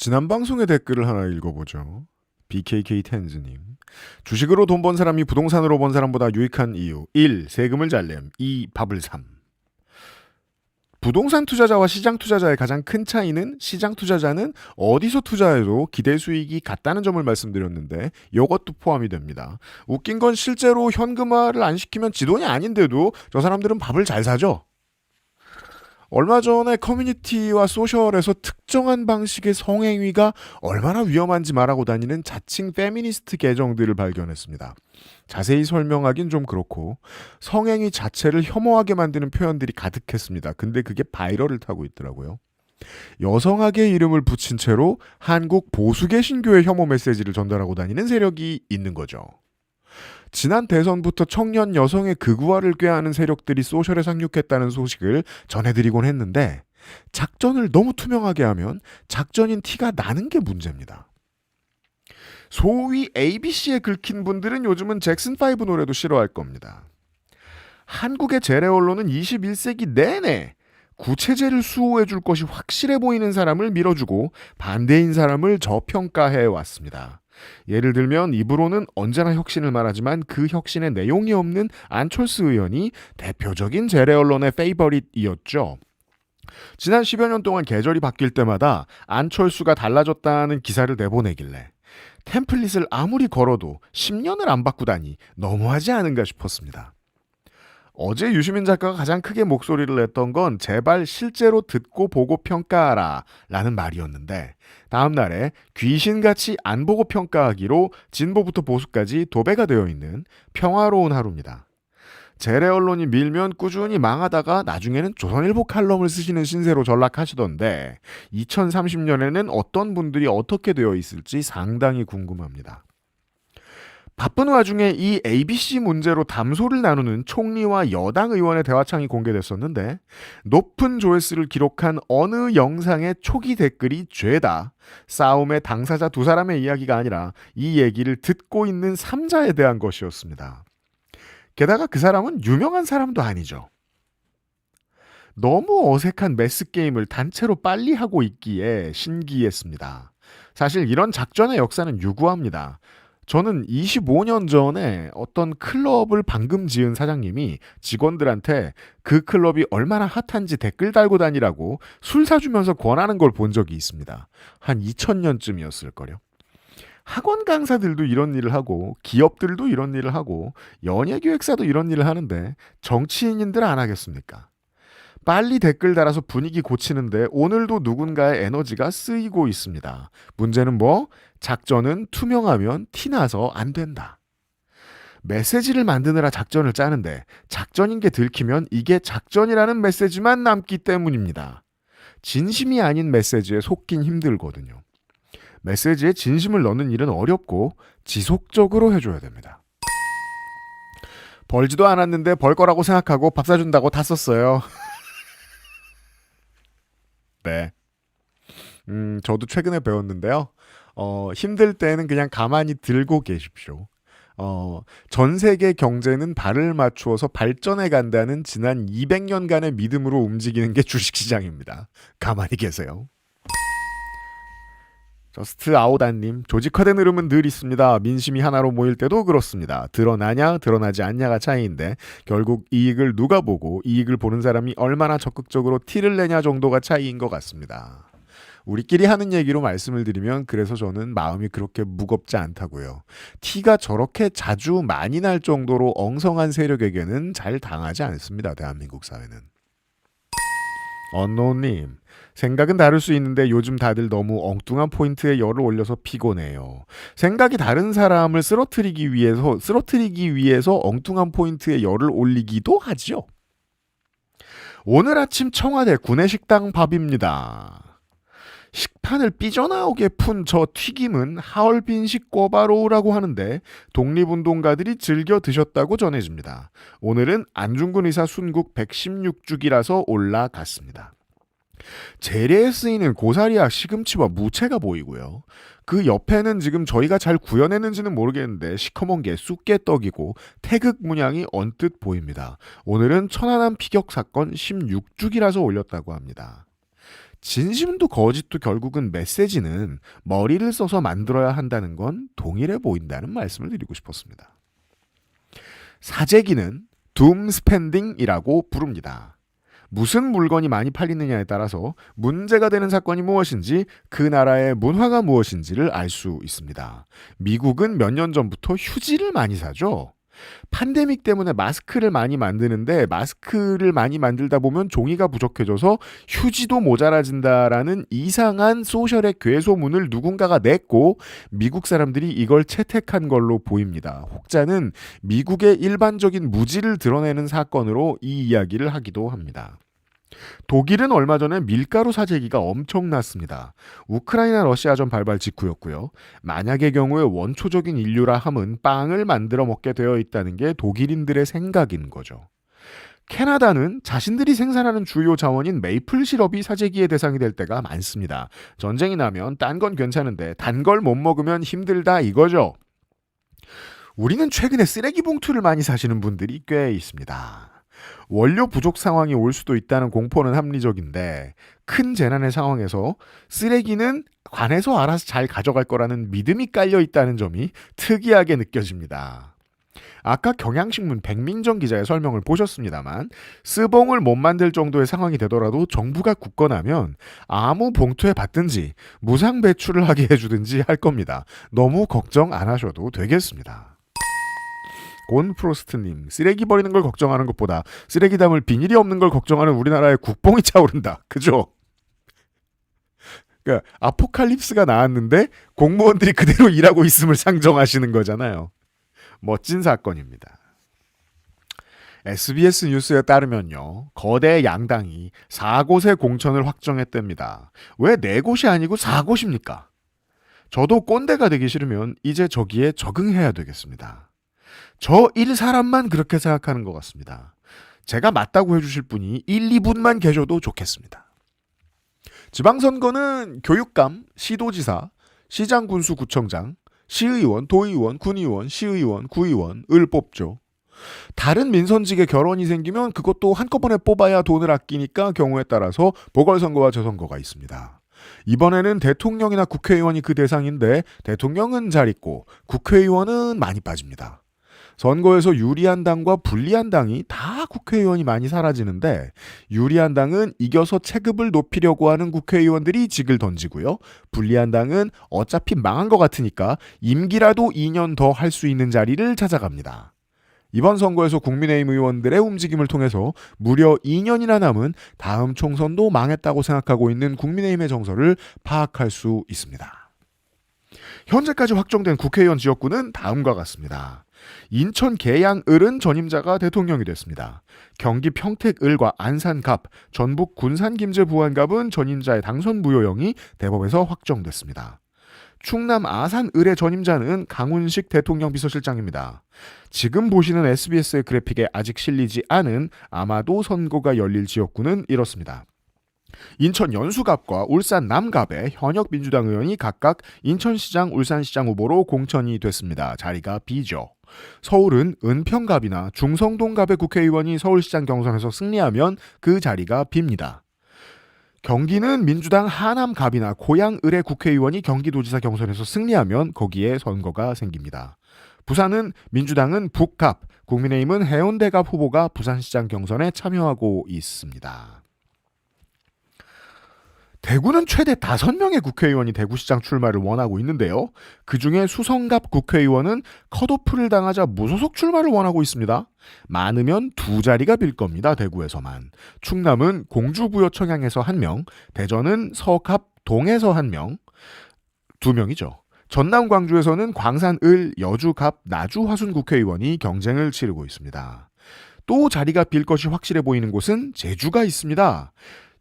지난 방송의 댓글을 하나 읽어보죠. BKK 텐즈님. 주식으로 돈 번 사람이 부동산으로 번 사람보다 유익한 이유. 1. 세금을 잘 냄. 2. 밥을 삼. 부동산 투자자와 시장 투자자의 가장 큰 차이는 시장 투자자는 어디서 투자해도 기대 수익이 같다는 점을 말씀드렸는데 이것도 포함이 됩니다. 웃긴 건 실제로 현금화를 안 시키면 지 돈이 아닌데도 저 사람들은 밥을 잘 사죠. 얼마 전에 커뮤니티와 소셜에서 특정한 방식의 성행위가 얼마나 위험한지 말하고 다니는 자칭 페미니스트 계정들을 발견했습니다. 자세히 설명하긴 좀 그렇고 성행위 자체를 혐오하게 만드는 표현들이 가득했습니다. 근데 그게 바이럴을 타고 있더라고요. 여성학의 이름을 붙인 채로 한국 보수 개신교의 혐오 메시지를 전달하고 다니는 세력이 있는 거죠. 지난 대선부터 청년 여성의 극우화를 꾀하는 세력들이 소셜에 상륙했다는 소식을 전해드리곤 했는데 작전을 너무 투명하게 하면 작전인 티가 나는 게 문제입니다. 소위 ABC에 긁힌 분들은 요즘은 잭슨5 노래도 싫어할 겁니다. 한국의 재래 언론은 21세기 내내 구체제를 수호해 줄 것이 확실해 보이는 사람을 밀어주고 반대인 사람을 저평가해 왔습니다. 예를 들면 입으로는 언제나 혁신을 말하지만 그 혁신의 내용이 없는 안철수 의원이 대표적인 재래 언론의 페이버릿이었죠. 지난 10여 년 동안 계절이 바뀔 때마다 안철수가 달라졌다는 기사를 내보내길래 템플릿을 아무리 걸어도 10년을 안 바꾸다니 너무하지 않은가 싶었습니다. 어제 유시민 작가가 가장 크게 목소리를 냈던 건 제발 실제로 듣고 보고 평가하라 라는 말이었는데 다음 날에 귀신같이 안 보고 평가하기로 진보부터 보수까지 도배가 되어 있는 평화로운 하루입니다. 재래 언론이 밀면 꾸준히 망하다가 나중에는 조선일보 칼럼을 쓰시는 신세로 전락하시던데 2030년에는 어떤 분들이 어떻게 되어 있을지 상당히 궁금합니다. 바쁜 와중에 이 ABC 문제로 담소를 나누는 총리와 여당 의원의 대화창이 공개됐었는데 높은 조회수를 기록한 어느 영상의 초기 댓글이 죄다. 싸움의 당사자 두 사람의 이야기가 아니라 이 얘기를 듣고 있는 3자에 대한 것이었습니다. 게다가 그 사람은 유명한 사람도 아니죠. 너무 어색한 매스게임을 단체로 빨리 하고 있기에 신기했습니다. 사실 이런 작전의 역사는 유구합니다. 저는 25년 전에 어떤 클럽을 방금 지은 사장님이 직원들한테 그 클럽이 얼마나 핫한지 댓글 달고 다니라고 술 사주면서 권하는 걸 본 적이 있습니다. 한 2000년쯤이었을걸요. 학원 강사들도 이런 일을 하고 기업들도 이런 일을 하고 연예기획사도 이런 일을 하는데 정치인들 안 하겠습니까? 빨리 댓글 달아서 분위기 고치는데 오늘도 누군가의 에너지가 쓰이고 있습니다. 문제는 뭐? 작전은 투명하면 티나서 안 된다. 메시지를 만드느라 작전을 짜는데 작전인 게 들키면 이게 작전이라는 메시지만 남기 때문입니다. 진심이 아닌 메시지에 속긴 힘들거든요. 메시지에 진심을 넣는 일은 어렵고 지속적으로 해줘야 됩니다. 벌지도 않았는데 벌 거라고 생각하고 밥 사준다고 다 썼어요. 네. 저도 최근에 배웠는데요. 힘들 때는 그냥 가만히 들고 계십시오. 전 세계 경제는 발을 맞추어서 발전해 간다는 지난 200년간의 믿음으로 움직이는 게 주식시장입니다. 가만히 계세요. 저스트 아오다님, 조직화된 흐름은 늘 있습니다. 민심이 하나로 모일 때도 그렇습니다. 드러나냐, 드러나지 않냐가 차이인데 결국 이익을 누가 보고 이익을 보는 사람이 얼마나 적극적으로 티를 내냐 정도가 차이인 것 같습니다. 우리끼리 하는 얘기로 말씀을 드리면 그래서 저는 마음이 그렇게 무겁지 않다고요. 티가 저렇게 자주 많이 날 정도로 엉성한 세력에게는 잘 당하지 않습니다. 대한민국 사회는. 언노님, 생각은 다를 수 있는데 요즘 다들 너무 엉뚱한 포인트에 열을 올려서 피곤해요. 생각이 다른 사람을 쓰러뜨리기 위해서 엉뚱한 포인트에 열을 올리기도 하죠. 오늘 아침 청와대 구내식당 밥입니다. 식판을 삐져나오게 푼 저 튀김은 하얼빈식 꿔바로우라고 하는데 독립운동가들이 즐겨 드셨다고 전해집니다. 오늘은 안중근 의사 순국 116주기라서 올라갔습니다. 재래에 쓰이는 고사리와 시금치와 무채가 보이고요. 그 옆에는 지금 저희가 잘 구현했는지는 모르겠는데 시커먼 게 쑥개떡이고 태극 문양이 언뜻 보입니다. 오늘은 천안함 피격 사건 16주기라서 올렸다고 합니다. 진심도 거짓도 결국은 메시지는 머리를 써서 만들어야 한다는 건 동일해 보인다는 말씀을 드리고 싶었습니다. 사재기는 둠 스펜딩이라고 부릅니다. 무슨 물건이 많이 팔리느냐에 따라서 문제가 되는 사건이 무엇인지 그 나라의 문화가 무엇인지를 알 수 있습니다. 미국은 몇 년 전부터 휴지를 많이 사죠. 팬데믹 때문에 마스크를 많이 만드는데 마스크를 많이 만들다 보면 종이가 부족해져서 휴지도 모자라진다라는 이상한 소셜의 괴소문을 누군가가 냈고 미국 사람들이 이걸 채택한 걸로 보입니다. 혹자는 미국의 일반적인 무지를 드러내는 사건으로 이 이야기를 하기도 합니다. 독일은 얼마 전에 밀가루 사재기가 엄청났습니다. 우크라이나 러시아전 발발 직후였고요. 만약의 경우에 원초적인 인류라 함은 빵을 만들어 먹게 되어 있다는 게 독일인들의 생각인 거죠. 캐나다는 자신들이 생산하는 주요 자원인 메이플 시럽이 사재기의 대상이 될 때가 많습니다. 전쟁이 나면 딴 건 괜찮은데 단 걸 못 먹으면 힘들다 이거죠. 우리는 최근에 쓰레기 봉투를 많이 사시는 분들이 꽤 있습니다. 원료 부족 상황이 올 수도 있다는 공포는 합리적인데 큰 재난의 상황에서 쓰레기는 관에서 알아서 잘 가져갈 거라는 믿음이 깔려 있다는 점이 특이하게 느껴집니다. 아까 경향신문 백민정 기자의 설명을 보셨습니다만 스봉을 못 만들 정도의 상황이 되더라도 정부가 굳건하면 아무 봉투에 받든지 무상 배출을 하게 해주든지 할 겁니다. 너무 걱정 안 하셔도 되겠습니다. 곤프로스트님, 쓰레기 버리는 걸 걱정하는 것보다 쓰레기 담을 비닐이 없는 걸 걱정하는 우리나라의 국뽕이 차오른다. 그죠? 그러니까 아포칼립스가 나왔는데 공무원들이 그대로 일하고 있음을 상정하시는 거잖아요. 멋진 사건입니다. SBS 뉴스에 따르면요. 거대 양당이 4곳의 공천을 확정했답니다. 왜 4곳이 아니고 4곳입니까? 저도 꼰대가 되기 싫으면 이제 저기에 적응해야 되겠습니다. 저 1사람만 그렇게 생각하는 것 같습니다. 제가 맞다고 해주실 분이 1, 2분만 계셔도 좋겠습니다. 지방선거는 교육감, 시도지사, 시장군수구청장, 시의원, 도의원, 군의원, 시의원, 구의원을 뽑죠. 다른 민선직에 결혼이 생기면 그것도 한꺼번에 뽑아야 돈을 아끼니까 경우에 따라서 보궐선거와 재선거가 있습니다. 이번에는 대통령이나 국회의원이 그 대상인데 대통령은 잘 있고 국회의원은 많이 빠집니다. 선거에서 유리한 당과 불리한 당이 다 국회의원이 많이 사라지는데 유리한 당은 이겨서 체급을 높이려고 하는 국회의원들이 직을 던지고요. 불리한 당은 어차피 망한 것 같으니까 임기라도 2년 더 할 수 있는 자리를 찾아갑니다. 이번 선거에서 국민의힘 의원들의 움직임을 통해서 무려 2년이나 남은 다음 총선도 망했다고 생각하고 있는 국민의힘의 정서를 파악할 수 있습니다. 현재까지 확정된 국회의원 지역구는 다음과 같습니다. 인천 계양을은 전임자가 대통령이 됐습니다. 경기 평택을과 안산갑, 전북 군산김제부안갑은 전임자의 당선 무효형이 대법에서 확정됐습니다. 충남 아산을의 전임자는 강훈식 대통령 비서실장입니다. 지금 보시는 SBS의 그래픽에 아직 실리지 않은 아마도 선거가 열릴 지역구는 이렇습니다. 인천 연수갑과 울산 남갑의 현역 민주당 의원이 각각 인천시장, 울산시장 후보로 공천이 됐습니다. 자리가 비죠. 서울은 은평갑이나 중성동갑의 국회의원이 서울시장 경선에서 승리하면 그 자리가 빕니다. 경기는 민주당 하남갑이나 고양을의 국회의원이 경기도지사 경선에서 승리하면 거기에 선거가 생깁니다. 부산은 민주당은 북갑, 국민의힘은 해운대갑 후보가 부산시장 경선에 참여하고 있습니다. 대구는 최대 5명의 국회의원이 대구시장 출마를 원하고 있는데요. 그중에 수성갑 국회의원은 컷오프를 당하자 무소속 출마를 원하고 있습니다. 많으면 2자리가 빌 겁니다. 대구에서만. 충남은 공주부여 청양에서 1명, 대전은 서갑 동에서 1명, 2명이죠. 전남 광주에서는 광산을, 여주갑, 나주 화순 국회의원이 경쟁을 치르고 있습니다. 또 자리가 빌 것이 확실해 보이는 곳은 제주가 있습니다.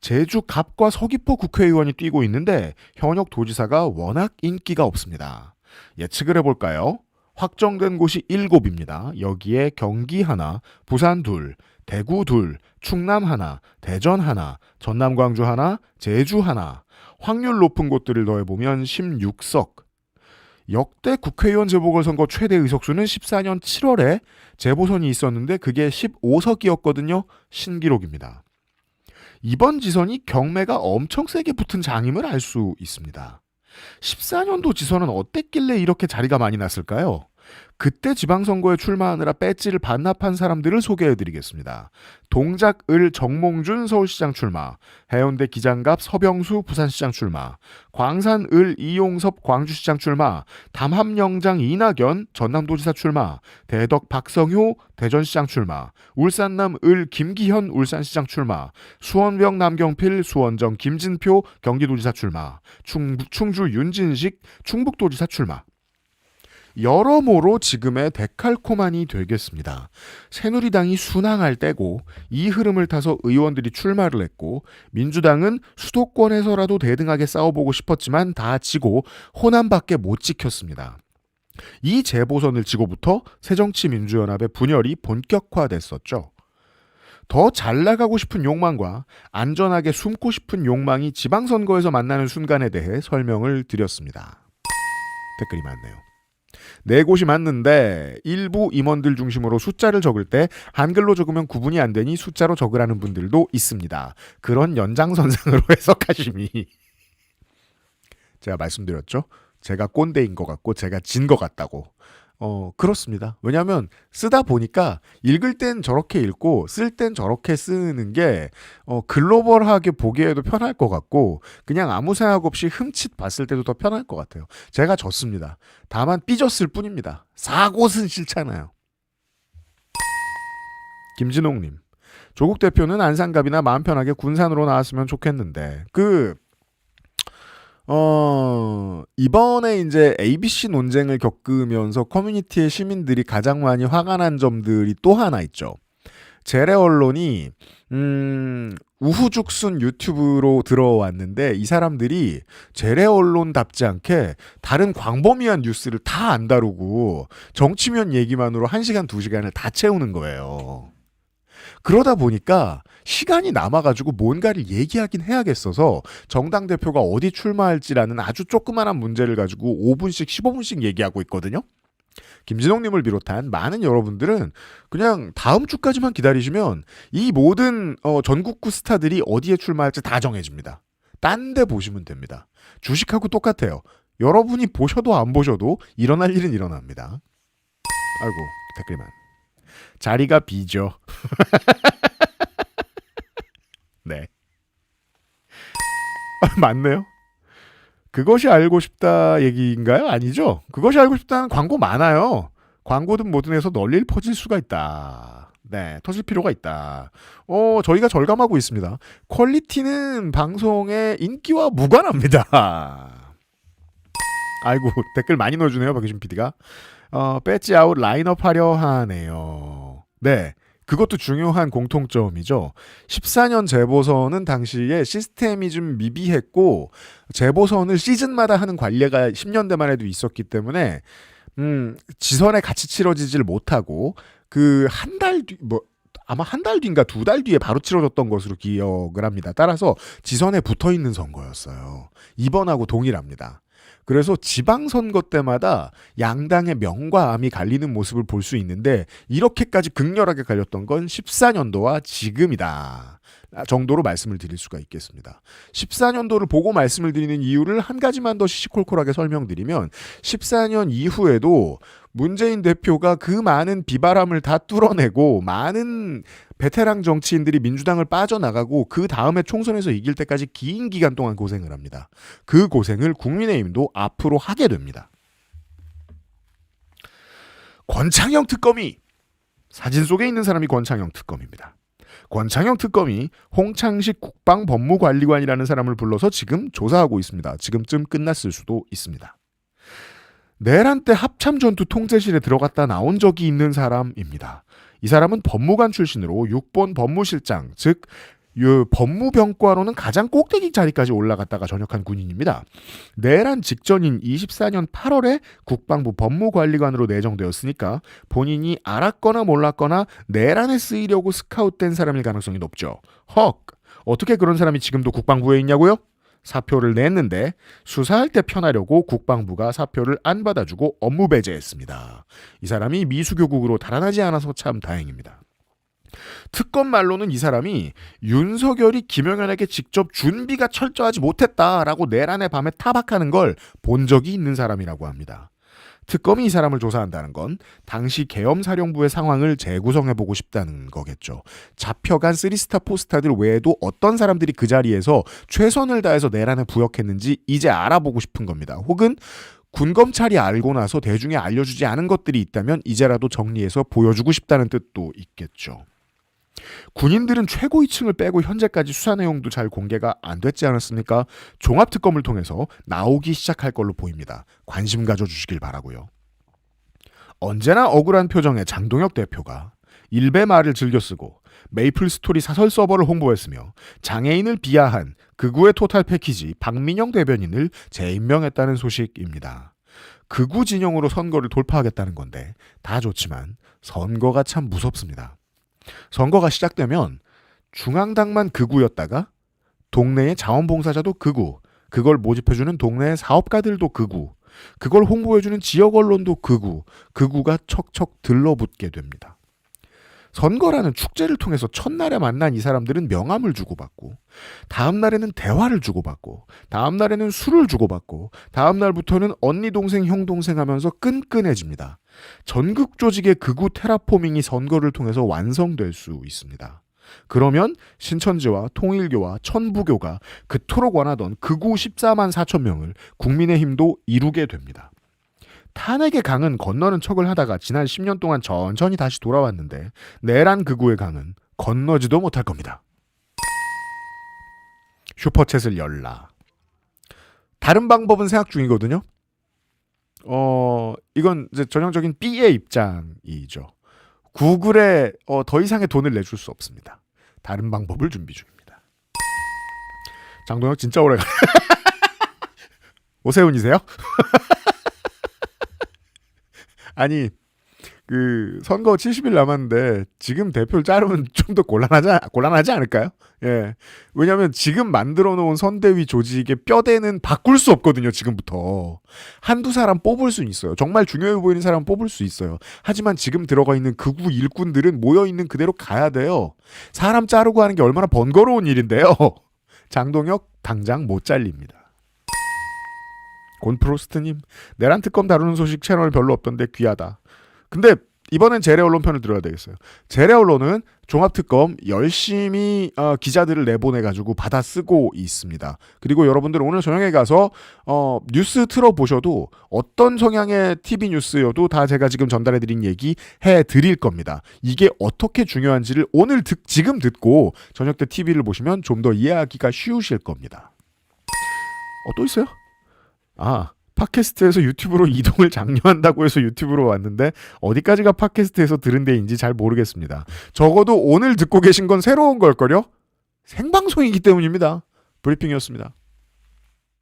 제주 갑과 서귀포 국회의원이 뛰고 있는데 현역 도지사가 워낙 인기가 없습니다. 예측을 해볼까요? 확정된 곳이 7입니다. 여기에 경기 하나, 부산 둘, 대구 둘, 충남 하나, 대전 하나, 전남 광주 하나, 제주 하나. 확률 높은 곳들을 더해보면 16석. 역대 국회의원 재보궐선거 최대 의석수는 14년 7월에 재보선이 있었는데 그게 15석이었거든요. 신기록입니다. 이번 지선이 경매가 엄청 세게 붙은 장임을 알 수 있습니다. 14년도 지선은 어땠길래 이렇게 자리가 많이 났을까요? 그때 지방선거에 출마하느라 배지를 반납한 사람들을 소개해드리겠습니다. 동작을 정몽준 서울시장 출마, 해운대 기장갑 서병수 부산시장 출마, 광산을 이용섭 광주시장 출마, 담합영장 이낙연 전남도지사 출마, 대덕 박성효 대전시장 출마, 울산남 을 김기현 울산시장 출마, 수원병 남경필 수원정 김진표 경기도지사 출마, 충주 윤진식 충북도지사 출마. 여러모로 지금의 데칼코마니 되겠습니다. 새누리당이 순항할 때고 이 흐름을 타서 의원들이 출마를 했고 민주당은 수도권에서라도 대등하게 싸워보고 싶었지만 다 지고 호남밖에 못 지켰습니다. 이 재보선을 지고부터 새정치민주연합의 분열이 본격화됐었죠. 더 잘 나가고 싶은 욕망과 안전하게 숨고 싶은 욕망이 지방선거에서 만나는 순간에 대해 설명을 드렸습니다. 댓글이 많네요. 네 곳이 맞는데 일부 임원들 중심으로 숫자를 적을 때 한글로 적으면 구분이 안 되니 숫자로 적으라는 분들도 있습니다. 그런 연장선상으로 해석하심이 제가 말씀드렸죠. 제가 꼰대인 것 같고 제가 진 것 같다고. 그렇습니다. 왜냐하면 쓰다 보니까 읽을 땐 저렇게 읽고 쓸 땐 저렇게 쓰는 게 글로벌하게 보기에도 편할 것 같고 그냥 아무 생각 없이 흠칫 봤을 때도 더 편할 것 같아요. 제가 졌습니다. 다만 삐졌을 뿐입니다. 사곳은 싫잖아요. 김진홍님. 조국 대표는 안산갑이나 마음 편하게 군산으로 나왔으면 좋겠는데 이번에 이제 ABC 논쟁을 겪으면서 커뮤니티의 시민들이 가장 많이 화가 난 점들이 또 하나 있죠. 재래 언론이 우후죽순 유튜브로 들어왔는데 이 사람들이 재래 언론답지 않게 다른 광범위한 뉴스를 다 안 다루고 정치면 얘기만으로 1시간, 2시간을 다 채우는 거예요. 그러다 보니까 시간이 남아가지고 뭔가를 얘기하긴 해야겠어서 정당 대표가 어디 출마할지라는 아주 조그마한 문제를 가지고 5분씩 15분씩 얘기하고 있거든요. 김진홍님을 비롯한 많은 여러분들은 그냥 다음 주까지만 기다리시면 이 모든 전국구 스타들이 어디에 출마할지 다 정해집니다. 딴 데 보시면 됩니다. 주식하고 똑같아요. 여러분이 보셔도 안 보셔도 일어날 일은 일어납니다. 아이고 댓글만. 자리가 비죠. 네. 맞네요. 그것이 알고 싶다 얘기인가요? 아니죠. 그것이 알고 싶다는 광고 많아요. 광고든 뭐든 해서 널리 퍼질 수가 있다. 네, 터질 필요가 있다. 저희가 절감하고 있습니다. 퀄리티는 방송의 인기와 무관합니다. 아이고 댓글 많이 넣어주네요. 박유진 PD가. 배지 아웃 라인업 하려 하네요. 네. 그것도 중요한 공통점이죠. 14년 재보선은 당시에 시스템이 좀 미비했고 재보선을 시즌마다 하는 관례가 10년대만 해도 있었기 때문에 지선에 같이 치러지질 못하고 그 한 달 뒤 아마 한 달 뒤인가 2달 뒤에 바로 치러졌던 것으로 기억을 합니다. 따라서 지선에 붙어있는 선거였어요. 이번하고 동일합니다. 그래서 지방선거 때마다 양당의 명과 암이 갈리는 모습을 볼 수 있는데 이렇게까지 극렬하게 갈렸던 건 14년도와 지금이다 정도로 말씀을 드릴 수가 있겠습니다. 14년도를 보고 말씀을 드리는 이유를 한 가지만 더 시시콜콜하게 설명드리면 14년 이후에도 문재인 대표가 그 많은 비바람을 다 뚫어내고 많은 베테랑 정치인들이 민주당을 빠져나가고 그 다음에 총선에서 이길 때까지 긴 기간 동안 고생을 합니다. 그 고생을 국민의힘도 앞으로 하게 됩니다. 권창형 특검이 사진 속에 있는 사람이 권창형 특검입니다. 권창형 특검이 홍창식 국방법무관리관이라는 사람을 불러서 지금 조사하고 있습니다. 지금쯤 끝났을 수도 있습니다. 내란 때 합참전투 통제실에 들어갔다 나온 적이 있는 사람입니다. 이 사람은 법무관 출신으로 6번 법무실장, 즉 법무병과로는 가장 꼭대기 자리까지 올라갔다가 전역한 군인입니다. 내란 직전인 24년 8월에 국방부 법무관리관으로 내정되었으니까 본인이 알았거나 몰랐거나 내란에 쓰이려고 스카웃된 사람일 가능성이 높죠. 헉! 어떻게 그런 사람이 지금도 국방부에 있냐고요? 사표를 냈는데 수사할 때 편하려고 국방부가 사표를 안 받아주고 업무 배제했습니다. 이 사람이 미수교국으로 달아나지 않아서 참 다행입니다. 특검 말로는 이 사람이 윤석열이 김영현에게 직접 준비가 철저하지 못했다라고 내란의 밤에 타박하는 걸 본 적이 있는 사람이라고 합니다. 특검이 이 사람을 조사한다는 건 당시 계엄사령부의 상황을 재구성해보고 싶다는 거겠죠. 잡혀간 3스타 4스타들 외에도 어떤 사람들이 그 자리에서 최선을 다해서 내란에 부역했는지 이제 알아보고 싶은 겁니다. 혹은 군검찰이 알고 나서 대중에 알려주지 않은 것들이 있다면 이제라도 정리해서 보여주고 싶다는 뜻도 있겠죠. 군인들은 최고위층을 빼고 현재까지 수사 내용도 잘 공개가 안 됐지 않았습니까? 종합특검을 통해서 나오기 시작할 걸로 보입니다. 관심 가져주시길 바라고요. 언제나 억울한 표정의 장동혁 대표가 일베 말을 즐겨 쓰고 메이플 스토리 사설 서버를 홍보했으며 장애인을 비하한 극우의 토탈 패키지 박민영 대변인을 재임명했다는 소식입니다. 극우 진영으로 선거를 돌파하겠다는 건데 다 좋지만 선거가 참 무섭습니다. 선거가 시작되면 중앙당만 극우였다가 동네의 자원봉사자도 극우, 그걸 모집해주는 동네의 사업가들도 극우, 그걸 홍보해주는 지역 언론도 극우, 극우가 척척 들러붙게 됩니다. 선거라는 축제를 통해서 첫날에 만난 이 사람들은 명함을 주고받고 다음 날에는 대화를 주고받고 다음 날에는 술을 주고받고 다음 날부터는 언니 동생 형 동생 하면서 끈끈해집니다. 전국 조직의 극우 테라포밍이 선거를 통해서 완성될 수 있습니다. 그러면 신천지와 통일교와 천부교가 그토록 원하던 극우 14만 4천 명을 국민의힘도 이루게 됩니다. 탄핵의 강은 건너는 척을 하다가 지난 10년 동안 천천히 다시 돌아왔는데 내란 극우의 강은 건너지도 못할 겁니다. 슈퍼챗을 열라. 다른 방법은 생각 중이거든요. 이건 이제 전형적인 B의 입장이죠. 구글에 더 이상의 돈을 내줄 수 없습니다. 다른 방법을 준비 중입니다. 장동혁 진짜 오래 가. 오세훈이세요? 아니 선거 70일 남았는데 지금 대표를 자르면 좀 더 곤란하지 않을까요? 예. 왜냐하면 지금 만들어 놓은 선대위 조직의 뼈대는 바꿀 수 없거든요. 지금부터. 한두 사람 뽑을 수는 있어요. 정말 중요해 보이는 사람 뽑을 수 있어요. 하지만 지금 들어가 있는 극우 일꾼들은 모여있는 그대로 가야 돼요. 사람 자르고 하는 게 얼마나 번거로운 일인데요. 장동혁 당장 못 잘립니다. 곤프로스트님, 내란 특검 다루는 소식 채널 별로 없던데 귀하다. 근데 이번엔 재래 언론 편을 들어야 되겠어요. 재래 언론은 종합특검 열심히 기자들을 내보내가지고 받아 쓰고 있습니다. 그리고 여러분들 오늘 저녁에 가서 뉴스 틀어보셔도 어떤 성향의 TV 뉴스여도 다 제가 지금 전달해드린 얘기 해드릴 겁니다. 이게 어떻게 중요한지를 오늘 지금 듣고 저녁 때 TV를 보시면 좀 더 이해하기가 쉬우실 겁니다. 또 있어요? 팟캐스트에서 유튜브로 이동을 장려한다고 해서 유튜브로 왔는데 어디까지가 팟캐스트에서 들은 데인지 잘 모르겠습니다. 적어도 오늘 듣고 계신 건 새로운 걸걸요? 생방송이기 때문입니다. 브리핑이었습니다.